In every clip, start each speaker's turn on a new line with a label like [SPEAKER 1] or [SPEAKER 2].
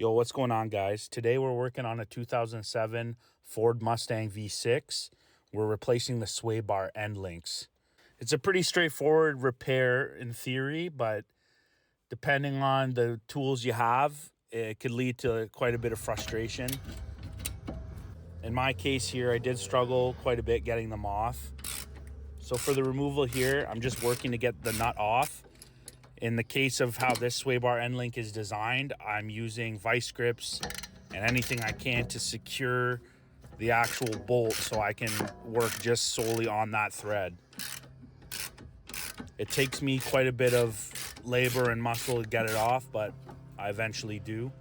[SPEAKER 1] Yo, what's going on, guys? Today we're working on a 2007 Ford Mustang V6. We're replacing the sway bar end links. It's a pretty straightforward repair in theory, but depending on the tools you have, it could lead to quite a bit of frustration. In my case here, I did struggle quite a bit getting them off. So for the removal here, I'm just working to get the nut off. In the case of how this sway bar end link is designed, I'm using vice grips and anything I can to secure the actual bolt so I can work just solely on that thread. It takes me quite a bit of labor and muscle to get it off, but I eventually do.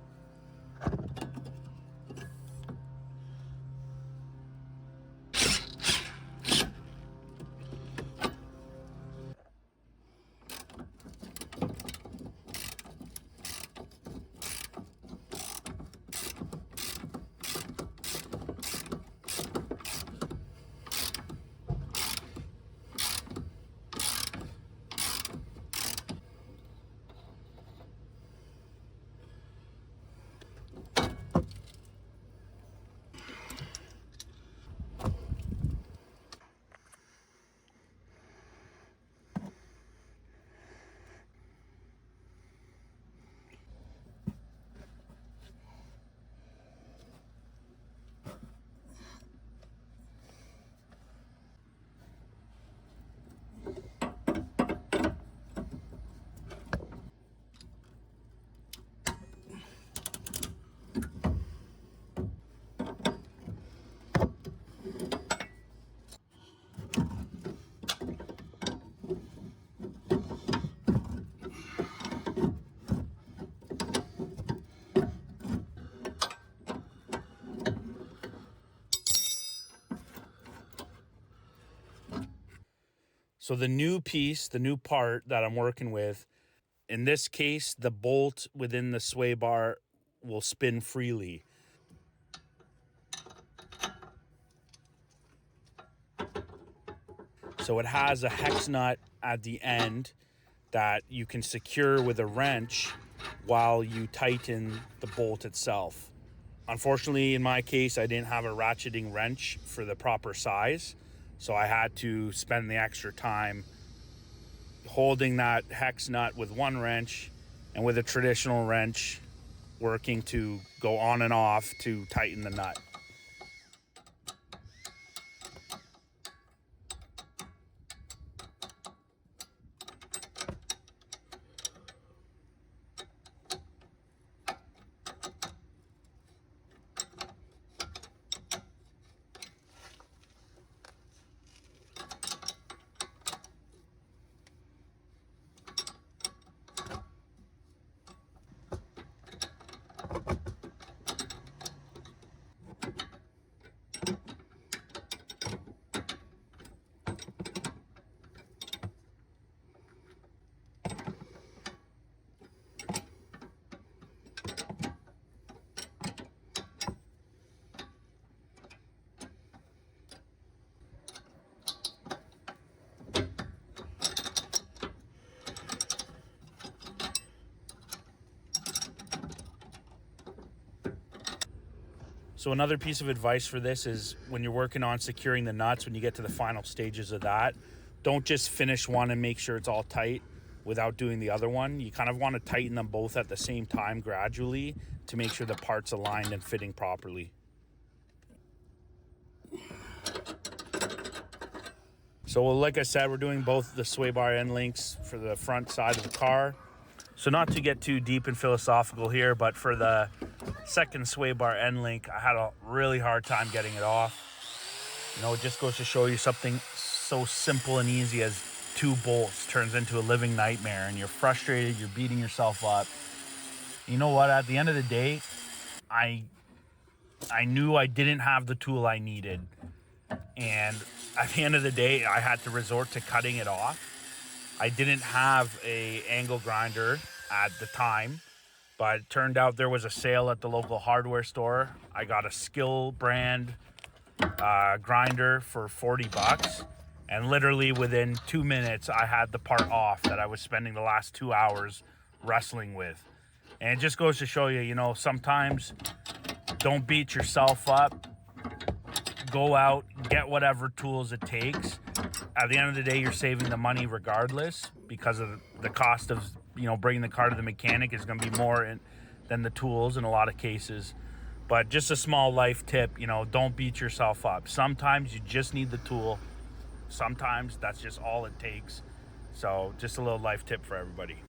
[SPEAKER 1] So the new piece, the new part that I'm working with, in this case, the bolt within the sway bar will spin freely. So it has a hex nut at the end that you can secure with a wrench while you tighten the bolt itself. Unfortunately, in my case, I didn't have a ratcheting wrench for the proper size, so I had to spend the extra time holding that hex nut with one wrench and with a traditional wrench working to go on and off to tighten the nut. So another piece of advice for this is when you're working on securing the nuts, when you get to the final stages of that, don't just finish one and make sure it's all tight without doing the other one. You kind of want to tighten them both at the same time gradually to make sure the part's aligned and fitting properly. So like I said, we're doing both the sway bar end links for the front side of the car. So not to get too deep and philosophical here, but for the second sway bar end link, I had a really hard time getting it off. You know, it just goes to show you something so simple and easy as two bolts turns into a living nightmare, and you're frustrated, you're beating yourself up. You know what? At the end of the day, I knew I didn't have the tool I needed. And at the end of the day, I had to resort to cutting it off. I didn't have a angle grinder at the time, but it turned out there was a sale at the local hardware store. I got a Skill brand grinder for 40 bucks, and literally within 2 minutes I had the part off that I was spending the last 2 hours wrestling with. And it just goes to show you, you know, sometimes don't beat yourself up. Go out, get whatever tools it takes. At the end of the day, you're saving the money regardless, because of the cost of, you know, bringing the car to the mechanic is going to be more than the tools in a lot of cases. But just a small life tip, you know, don't beat yourself up. Sometimes you just need the tool. Sometimes that's just all it takes. So just a little life tip for everybody.